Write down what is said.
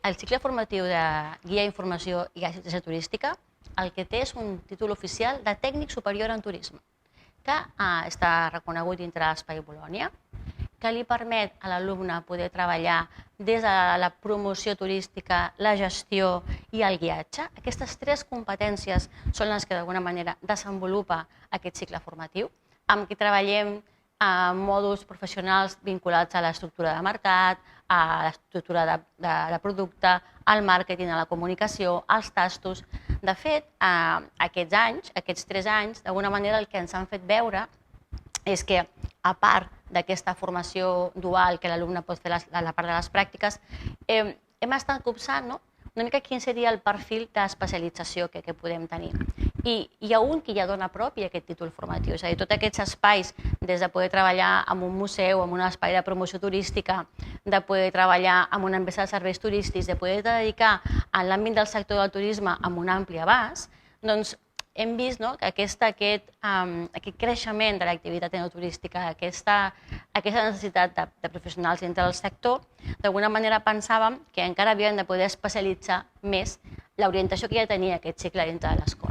el cicle formatiu de Guia d'Informació i Assistència Turística el que té és un títol oficial de Tècnic Superior en Turisme, que està reconegut dintre l'Espai Bolònia, que li permet a l'alumne poder treballar des de la promoció turística, la gestió i el guiatge. Aquestes tres competències són les que d'alguna manera desenvolupa aquest cicle formatiu, amb què treballem mòduls professionals vinculats a l'estructura de mercat, a l'estructura de producte, al màrqueting, a la comunicació, als tastos. De fet, aquests anys, aquests 3 anys, d'alguna manera el que ens han fet veure és que, a part d'aquesta formació dual que l'alumne pot fer a la part de les pràctiques, hem estat copsant una mica quin seria el perfil d'especialització que podem tenir. I hi ha un que ja dona propi aquest títol formatiu, és a dir, tots aquests espais, des de poder treballar en un museu, en un espai de promoció turística, de poder treballar en una empresa de serveis turístics, de poder dedicar en l'àmbit del sector del turisme amb un ampli abast, doncs hem vist que aquest creixement de l'activitat enoturística, aquesta necessitat de professionals dintre del sector, d'alguna manera pensàvem que encara havien de poder especialitzar més l'orientació que ja tenia aquest cicle dintre de l'escola.